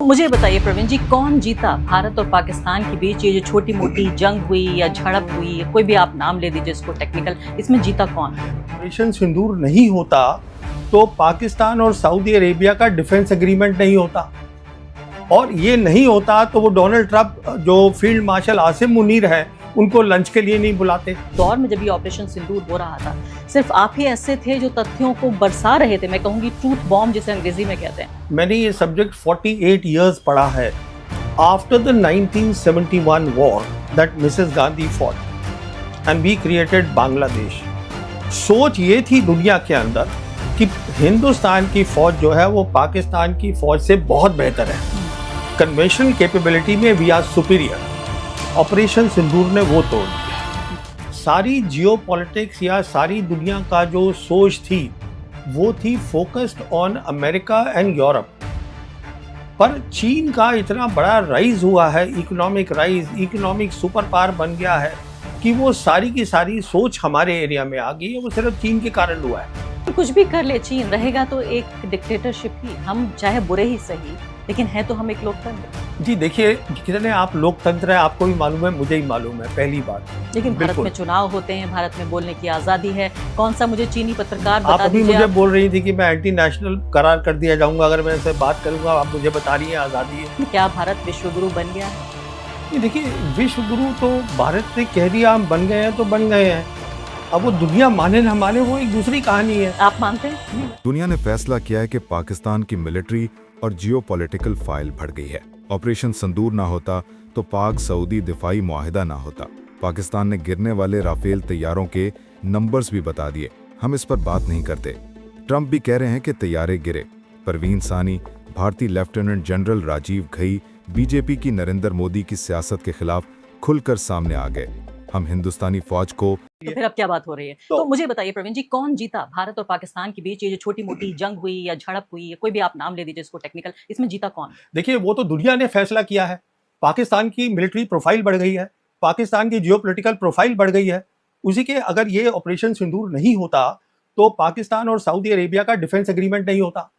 मुझे बताइए प्रवीण जी, कौन जीता भारत और पाकिस्तान के बीच ये जो छोटी मोटी जंग हुई या झड़प हुई या कोई भी आप नाम ले दीजिए इसको टेक्निकल, इसमें जीता कौन? ऑपरेशन सिंदूर नहीं होता तो पाकिस्तान और सऊदी अरेबिया का डिफेंस एग्रीमेंट नहीं होता, और ये नहीं होता तो वो डोनाल्ड ट्रंप जो फील्ड मार्शल आसिम मुनीर है उनको लंच के लिए नहीं बुलाते। दौर में जब ये ऑपरेशन सिंदूर हो रहा था, सिर्फ आप ही ऐसे थे जो तथ्यों को बरसा रहे थे, मैं कहूंगी ट्रूथ बॉम्ब जिसे अंग्रेजी में कहते हैं। मैंने ये सब्जेक्ट 48 इयर्स पढ़ा है। After the 1971 war that Mrs Gandhi fought and we created Bangladesh, सोच ये थी दुनिया के अंदर कि हिंदुस्तान की फौज जो है वो पाकिस्तान की फौज से बहुत बेहतर है, कन्वेंशनल कैपेबिलिटी में वी आर सुपीरियर। ऑपरेशन सिंदूर ने वो तोड़ दिया। सारी जियोपॉलिटिक्स या सारी दुनिया का जो सोच थी वो थी focused on America and Europe, पर चीन का इतना बड़ा राइज हुआ है, economic rise, economic super power बन गया है कि वो सारी की सारी सोच हमारे एरिया में आ गई है। वो सिर्फ चीन के कारण हुआ है। कुछ भी कर ले चीन, रहेगा तो एक डिक्टेटरशिप ही, हम चाहे बुरे ही सही, लेकिन है तो हम एक लोकतंत्र। जी देखिए, कितने आप लोकतंत्र है आपको भी मालूम है, मुझे ही मालूम है, पहली बात। लेकिन भारत में चुनाव होते हैं, भारत में बोलने की आजादी है। कौन सा मुझे चीनी पत्रकार आप अभी मुझे बोल रही थी कि मैं एंटी नेशनल करार कर दिया जाऊंगा अगर मैं इससे बात करूंगा, आप मुझे बता रही है आजादी है। क्या भारत विश्वगुरु बन गया है? ये देखिए, विश्व गुरु तो भारत ने कह दिया हम बन गए हैं तो बन गए हैं, अब वो दुनिया माने ना माने वो एक दूसरी कहानी है। आप मानते हैं? दुनिया ने फैसला किया है कि पाकिस्तान की मिलिट्री और जियोपॉलिटिकल फाइल बढ़ गई है। ऑपरेशन संदूर ना होता तो पाक सऊदी दिफाई मुआहिदा ना होता। पाकिस्तान ने गिरने वाले राफेल तैयारों के नंबर्स भी बता दिए, हम इस पर बात नहीं करते। ट्रंप भी कह रहे हैं कि तैयारे गिरे। परवीन सानी, भारतीय lieutenant general Rajiv Ghai BJP की नरेंद्र मोदी की सियासत के खिलाफ खुलकर सामने आ गए। हम हिंदुस्तानी फौज को तो फिर अब क्या बात हो रही है? तो मुझे बताइए प्रवीण जी, कौन जीता भारत और पाकिस्तान के बीच ये जो छोटी मोटी जंग हुई या झड़प हुई या कोई भी आप नाम ले दीजिए इसको टेक्निकल, इसमें जीता कौन? देखिए, वो तो दुनिया ने फैसला किया है। पाकिस्तान की मिलिट्री प्रोफाइल बढ़ गई है, पाकिस्तान की जियोपॉलिटिकल प्रोफाइल बढ़ गई है। उसी के अगर ये ऑपरेशन सिंदूर नहीं होता तो पाकिस्तान और सऊदी अरेबिया का डिफेंस एग्रीमेंट नहीं होता,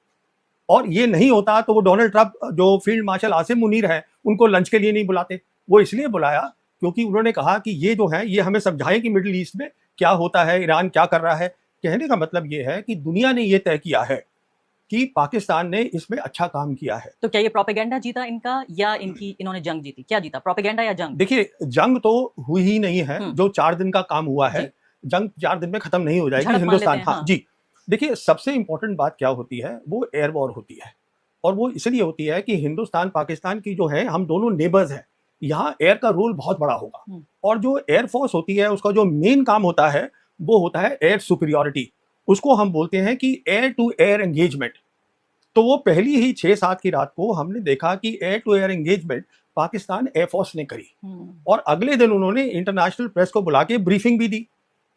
और ये नहीं होता तो वो डोनाल्ड ट्रंप जो फील्ड मार्शल आसिम मुनीर है उनको लंच के लिए नहीं बुलाते। वो इसलिए बुलाया क्योंकि उन्होंने कहा कि ये जो है ये हमें समझाएं कि मिडिल ईस्ट में क्या होता है, ईरान क्या कर रहा है। कहने का मतलब ये है कि दुनिया ने ये तय किया है कि पाकिस्तान ने इसमें अच्छा काम किया है। तो क्या ये प्रोपेगेंडा जीता इनका या इन्होंने जंग जीती? क्या जीता, प्रोपेगेंडा या जंग? देखिए, जंग तो हुई ही नहीं है, जो 4 दिन का काम हुआ है, जंग 4 दिन में खत्म नहीं हो जाएगी। हिंदुस्तान, हाँ जी, देखिए सबसे इंपॉर्टेंट बात क्या होती है, वो एयर वॉर होती है, और वो इसलिए होती है कि हिंदुस्तान पाकिस्तान की जो है, हम दोनों नेबर्स हैं, यहाँ एयर का रोल बहुत बड़ा होगा, और जो एयरफोर्स होती है उसका जो मेन काम होता है वो होता है एयर सुपीरियॉरिटी। उसको हम बोलते हैं कि एयर टू एयर एंगेजमेंट। तो वो पहली ही 6-7 की रात को हमने देखा कि air to air engagement Pakistan air force ने करी, और अगले दिन उन्होंने इंटरनेशनल प्रेस को बुला के ब्रीफिंग भी दी।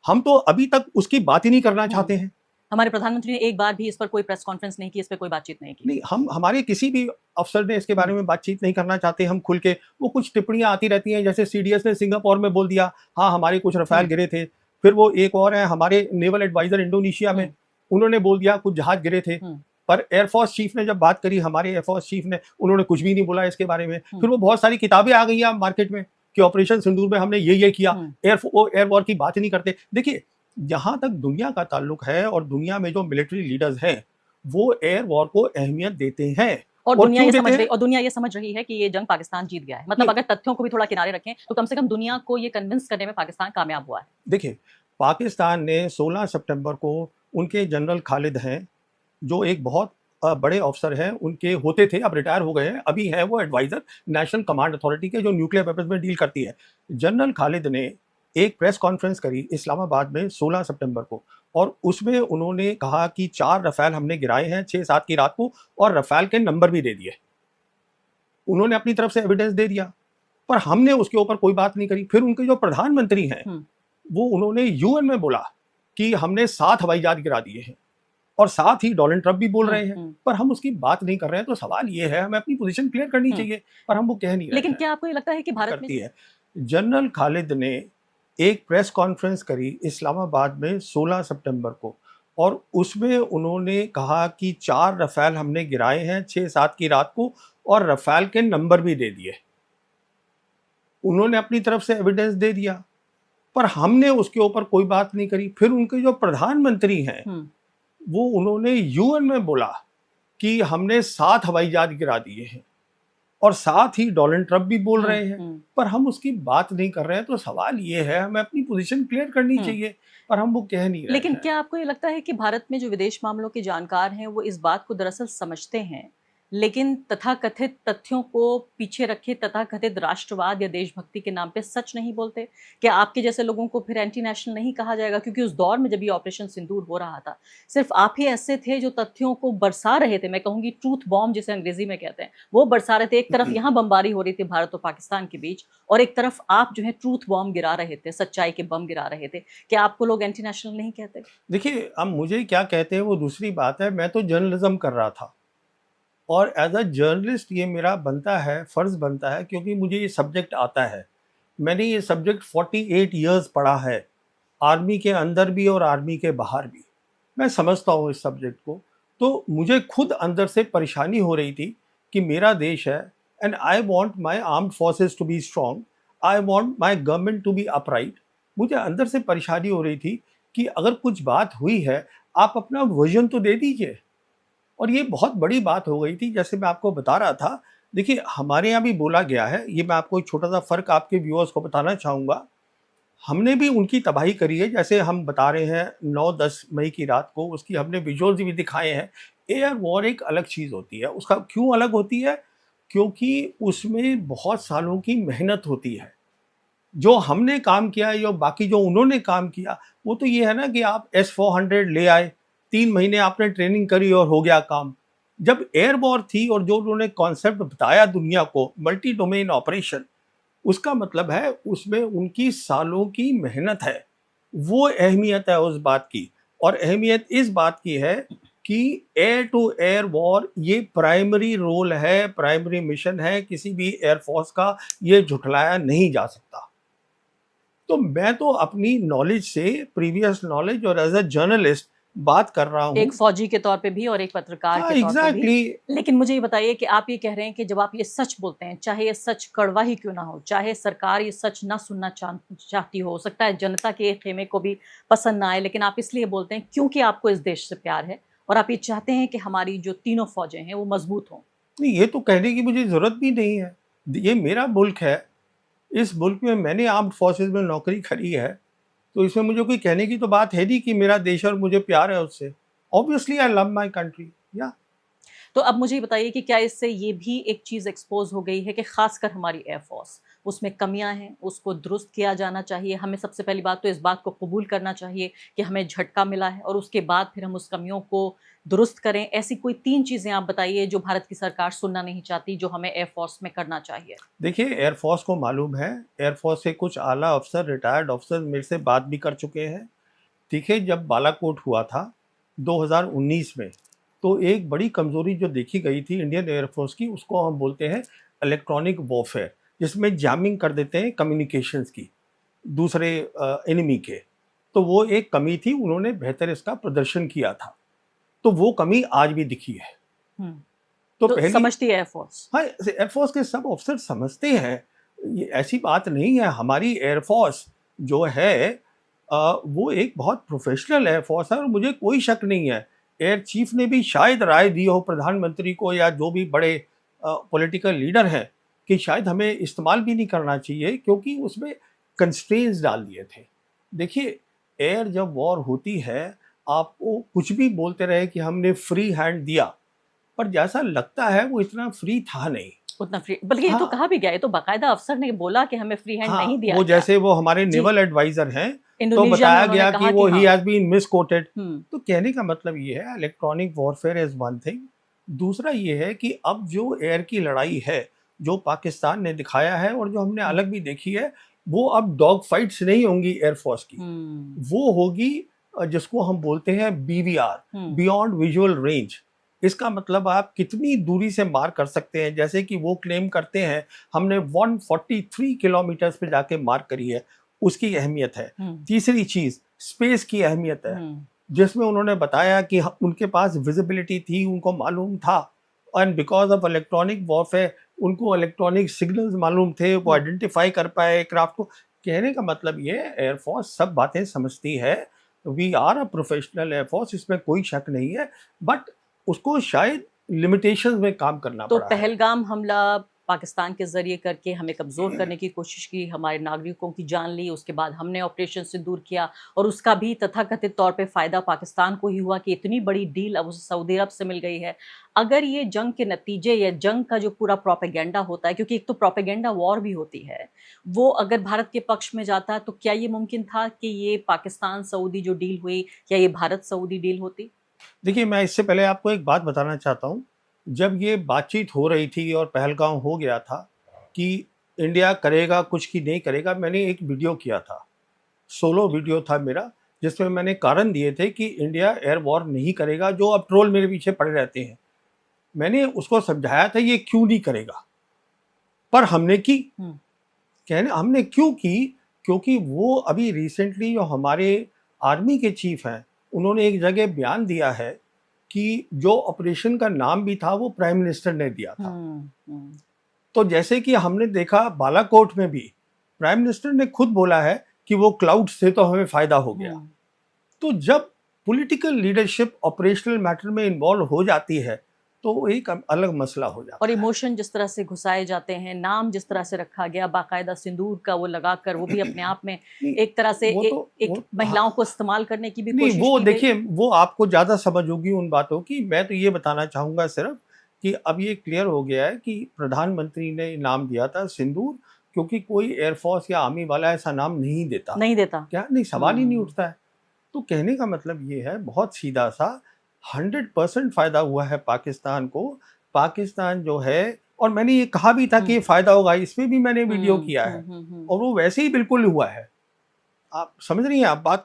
हम तो अभी तक उसकी बात ही नहीं करना चाहते हैं। हमारे प्रधानमंत्री ने एक बार भी इस पर कोई प्रेस कॉन्फ्रेंस नहीं की, इस पर कोई बातचीत नहीं की। नहीं, हम हमारे किसी भी अफसर ने इसके बारे में बातचीत नहीं करना चाहते। हम खुल के, वो कुछ टिप्पणियां आती रहती हैं, जैसे सीडीएस ने सिंगापुर में बोल दिया हाँ हमारे कुछ रफाल गिरे थे, फिर वो एक और है हमारे नेवल एडवाइजर इंडोनेशिया में, उन्होंने बोल दिया कुछ जहाज गिरे थे। पर एयरफोर्स चीफ ने जब बात करी, हमारे एयरफोर्स चीफ ने, उन्होंने कुछ भी नहीं बोला इसके बारे में। फिर वो बहुत सारी किताबें आ गई हैं मार्केट में कि ऑपरेशन सिंदूर में हमने ये किया, एयर वॉर की बात ही नहीं करते। देखिए, जहां तक दुनिया का ताल्लुक है और दुनिया में जो मिलिट्री लीडर्स हैं वो एयर वॉर को अहमियत देते हैं, और दुनिया ये समझ रही है कि ये जंग पाकिस्तान जीत गया है। मतलब अगर तथ्यों को भी थोड़ा किनारे रखें तो कम से कम दुनिया को ये कन्विंस करने में पाकिस्तान कामयाब हुआ है। देखिए, पाकिस्तान ने 16 सितंबर को उनके जनरल खालिद हैं, जो एक बहुत बड़े अफसर हैं, उनके होते थे, अब रिटायर हो गए हैं, अभी हैं वो एडवाइजर नेशनल कमांड अथॉरिटी के, जो न्यूक्लियर वेपन्स में डील करती है। जनरल खालिद ने एक प्रेस कॉन्फ्रेंस करी इस्लामाबाद में 16 सितंबर को, और उसमें उन्होंने कहा कि 4 रफाल हमने गिराए हैं 6-7 की रात को, और रफाल के नंबर भी दे दिए। उन्होंने अपनी तरफ से एविडेंस दे दिया, पर हमने उसके ऊपर कोई बात नहीं करी। फिर उनके जो प्रधानमंत्री हैं वो उन्होंने यूएन में बोला कि हमने 7 हवाई जहाज गिरा दिए हैं, और साथ ही डोनाल्ड ट्रंप भी बोल रहे हैं, पर हम उसकी बात नहीं कर रहे हैं। तो सवाल ये है, हमें अपनी पोजीशन क्लियर करनी चाहिए, पर हम वो कह नहीं रहे। लेकिन क्या आपको ये लगता है कि भारत करती है? जनरल खालिद ने एक प्रेस कॉन्फ्रेंस करी इस्लामाबाद में 16 सितंबर को, और उसमें उन्होंने कहा कि 4 रफाल हमने गिराए हैं 6-7 की रात को, और रफाल के नंबर भी दे दिए। उन्होंने अपनी तरफ से एविडेंस दे दिया, पर हमने उसके ऊपर कोई बात नहीं करी। फिर उनके जो प्रधानमंत्री हैं वो उन्होंने यूएन में बोला कि हमने 7 हवाई जहाज गिरा दिए हैं, और साथ ही डोनाल्ड ट्रंप भी बोल रहे हैं, पर हम उसकी बात नहीं कर रहे हैं। तो सवाल ये है, हमें अपनी पोजीशन क्लियर करनी चाहिए, पर हम वो कह नहीं रहे लेकिन हैं। क्या आपको ये लगता है कि भारत में जो विदेश मामलों के जानकार हैं वो इस बात को दरअसल समझते हैं, लेकिन तथाकथित तथ्यों को पीछे रखे तथाकथित राष्ट्रवाद या देशभक्ति के नाम पे सच नहीं बोलते? क्या आपके जैसे लोगों को फिर एंटी नेशनल नहीं कहा जाएगा? क्योंकि उस दौर में जब ये ऑपरेशन सिंदूर हो रहा था, सिर्फ आप ही ऐसे थे जो तथ्यों को बरसा रहे थे। मैं कहूंगी ट्रूथ बॉम्ब जिसे अंग्रेजी में कहते हैं, वो बरसा रहे थे। एक तरफ यहाँ बमबारी हो रही थी भारत और पाकिस्तान के बीच, और एक तरफ आप जो है ट्रूथ बॉम्ब गिरा रहे थे, सच्चाई के बम गिरा रहे थे। क्या आपको लोग एंटी नेशनल नहीं कहते? देखिए, अब मुझे क्या कहते हैं वो दूसरी बात है। मैं तो जर्नलिज्म कर रहा था, और एज अ जर्नलिस्ट ये मेरा बनता है, फ़र्ज़ बनता है, क्योंकि मुझे ये सब्जेक्ट आता है। मैंने ये सब्जेक्ट 48 इयर्स पढ़ा है, आर्मी के अंदर भी और आर्मी के बाहर भी। मैं समझता हूँ इस सब्जेक्ट को। तो मुझे खुद अंदर से परेशानी हो रही थी कि मेरा देश है, and I want my armed forces to be strong, I want my government to be upright. मुझे अंदर से परेशानी हो रही थी कि अगर कुछ बात हुई है, आप अपना वर्जन तो दे दीजिए। और ये बहुत बड़ी बात हो गई थी, जैसे मैं आपको बता रहा था। देखिए, हमारे यहाँ भी बोला गया है, ये मैं आपको एक छोटा सा फ़र्क आपके व्यूअर्स को बताना चाहूँगा। हमने भी उनकी तबाही करी है, जैसे हम बता रहे हैं 9-10 मई की रात को, उसकी हमने विजुअल्स भी दिखाए हैं। एयर वॉर एक अलग चीज़ होती है। उसका क्यों अलग होती है? क्योंकि उसमें बहुत सालों की मेहनत होती है। जो हमने काम किया है, जो बाकी जो उन्होंने काम किया, वो तो ये है ना कि आप S-400 ले आए, 3 महीने आपने ट्रेनिंग करी और हो गया काम। जब एयर वॉर थी और जो उन्होंने कॉन्सेप्ट बताया दुनिया को, मल्टी डोमेन ऑपरेशन, उसका मतलब है उसमें उनकी सालों की मेहनत है। वो अहमियत है उस बात की। और अहमियत इस बात की है कि एयर टू एयर वॉर ये प्राइमरी रोल है, प्राइमरी मिशन है किसी भी एयरफोर्स का, ये झुठलाया नहीं जा सकता। तो मैं तो अपनी नॉलेज से, प्रीवियस नॉलेज और एज अ जर्नलिस्ट बात कर रहा हूँ। एक फौजी के तौर पे भी और एक पत्रकार के तौर पे भी। लेकिन मुझे ये बताइए कि आप ये कह रहे हैं कि जब आप ये सच बोलते हैं, चाहे ये सच कड़वा ही क्यों ना हो, चाहे सरकार ये सच ना सुनना चाहती हो सकता है जनता के खेमे को भी पसंद ना आए, लेकिन आप इसलिए बोलते हैं क्योंकि आपको इस देश से प्यार है और आप ये चाहते हैं कि हमारी जो तीनों फौजें हैं वो मजबूत हों। नहीं, ये तो कहने की मुझे ज़रूरत भी नहीं है। ये मेरा मुल्क है, इस मुल्क में मैंने आर्म्ड फोर्सेस में नौकरी करी है, तो इसमें मुझे कोई कहने की तो बात है नहीं कि मेरा देश और मुझे प्यार है उससे। Obviously I love my country. या तो अब मुझे बताइए कि क्या इससे ये भी एक चीज़ एक्सपोज हो गई है कि खासकर हमारी एयरफोर्स, उसमें कमियां हैं, उसको दुरुस्त किया जाना चाहिए। हमें सबसे पहली बात तो इस बात को कबूल करना चाहिए कि हमें झटका मिला है, और उसके बाद फिर हम उस कमियों को दुरुस्त करें। ऐसी कोई 3 चीज़ें आप बताइए जो भारत की सरकार सुनना नहीं चाहती, जो हमें एयरफोर्स में करना चाहिए। देखिए, एयरफोर्स को मालूम है, एयरफोर्स के कुछ आला अफसर, रिटायर्ड अफसर मेरे से बात भी कर चुके हैं। ठीक है, जब बालाकोट हुआ था 2019 में, तो एक बड़ी कमज़ोरी जो देखी गई थी इंडियन एयरफोर्स की, उसको हम बोलते हैं इलेक्ट्रॉनिक वॉरफेयर, जिसमें जैमिंग कर देते हैं कम्युनिकेशंस की दूसरे एनिमी के। तो वो एक कमी थी, उन्होंने बेहतर इसका प्रदर्शन किया था। तो वो कमी आज भी दिखी है। तो समझती है एयरफोर्स? हाँ, एयरफोर्स के सब ऑफिसर समझते हैं, ये ऐसी बात नहीं है। हमारी एयरफोर्स जो है वो एक बहुत प्रोफेशनल एयरफोर्स है, और मुझे कोई शक नहीं है एयर चीफ ने भी शायद राय दी हो प्रधानमंत्री को या जो भी बड़े पॉलिटिकल लीडर हैं कि शायद हमें इस्तेमाल भी नहीं करना चाहिए, क्योंकि उसमें कंस्ट्रेंट्स डाल दिए थे। देखिए, एयर जब वॉर होती है, आपको कुछ भी बोलते रहे कि हमने फ्री हैंड दिया, पर जैसा लगता है वो इतना फ्री था नहीं, उतना फ्री। बल्कि ये तो कहा भी गया, ये तो बाकायदा अफसर ने बोला कि हमें फ्री हैंड नहीं दिया वो गया। जैसे वो हमारे नेवल एडवाइजर हैं, तो बताया गया कि वो ही हैज बीन मिसकोटेड। तो कहने का मतलब ये है, electronic warfare is one thing. दूसरा ये है कि अब जो एयर की लड़ाई है, जो पाकिस्तान ने दिखाया है और जो हमने अलग भी देखी है, वो अब डॉग फाइट्स नहीं होंगी एयरफोर्स की, वो होगी जिसको हम बोलते हैं BVR, बियॉन्ड विजुअल रेंज। इसका मतलब आप कितनी दूरी से मार कर सकते हैं। जैसे कि वो क्लेम करते हैं हमने 143 किलोमीटर पे जाके मार करी है, उसकी अहमियत है। तीसरी चीज स्पेस की अहमियत है, जिसमें उन्होंने बताया कि उनके पास विजिबिलिटी थी, उनको मालूम था and because of electronic warfare उनको इलेक्ट्रॉनिक सिग्नल्स मालूम थे, वो आइडेंटिफाई कर पाए क्राफ्ट को। कहने का मतलब ये एयरफोर्स सब बातें समझती है, we are a professional air force, इसमें कोई शक नहीं है, बट उसको शायद लिमिटेशंस में काम करना तो पड़ा है। पहलगाम हमला पाकिस्तान के जरिए करके हमें कमजोर करने की कोशिश की, हमारे नागरिकों की जान ली, उसके बाद हमने ऑपरेशन सिंदूर किया और उसका भी तथाकथित तौर पे फायदा पाकिस्तान को ही हुआ कि इतनी बड़ी डील अब उसे सऊदी अरब से मिल गई है। अगर ये जंग के नतीजे या जंग का जो पूरा प्रोपेगेंडा होता है, क्योंकि एक तो प्रोपेगेंडा वॉर भी होती है, वो अगर भारत के पक्ष में जाता है तो क्या ये मुमकिन था कि ये पाकिस्तान सऊदी जो डील हुई या ये भारत सऊदी डील होती? देखिए, मैं इससे पहले आपको एक बात बताना चाहता हूँ। जब ये बातचीत हो रही थी और पहलगाम हो गया था कि इंडिया करेगा कुछ कि नहीं करेगा, मैंने एक वीडियो किया था, सोलो वीडियो था मेरा, जिसमें मैंने कारण दिए थे कि इंडिया एयर वॉर नहीं करेगा, जो अब ट्रोल मेरे पीछे पड़े रहते हैं। मैंने उसको समझाया था ये क्यों नहीं करेगा, पर हमने की। कहने हमने क्यों की, क्योंकि वो अभी रिसेंटली जो हमारे आर्मी के चीफ हैं, उन्होंने एक जगह बयान दिया है कि जो ऑपरेशन का नाम भी था वो प्राइम मिनिस्टर ने दिया था। तो जैसे कि हमने देखा बालाकोट में भी प्राइम मिनिस्टर ने खुद बोला है कि वो क्लाउड से तो हमें फायदा हो गया। तो जब पॉलिटिकल लीडरशिप ऑपरेशनल मैटर में इन्वॉल्व हो जाती है तो एक अलग मसला हो जाता और है। इमोशन जिस तरह से घुसाए जाते हैं, नाम जिस तरह से रखा गया बाकायदा सिंदूर का वो लगाकर, वो भी अपने आप में एक तरह से एक महिलाओं को इस्तेमाल करने की भी नहीं, कोशिश वो की देखिए, वो आपको ज़्यादा समझ होगी उन बातों की। मैं तो ये बताना चाहूँगा सिर्फ कि अब ये क्लियर हो गया है कि प्रधानमंत्री ने नाम दिया था सिंदूर, क्योंकि कोई एयरफोर्स या आर्मी वाला ऐसा नाम नहीं देता। नहीं देता। क्या नहीं, सवाल ही नहीं उठता है। तो कहने का मतलब ये है बहुत सीधा सा, 100% फायदा हुआ है पाकिस्तान को। पाकिस्तान जो है, और मैंने ये कहा भी था कि ये फायदा होगा, इसमें भी मैंने वीडियो किया है, और वो वैसे ही बिल्कुल हुआ है। आप समझ रही हैं आप बात को?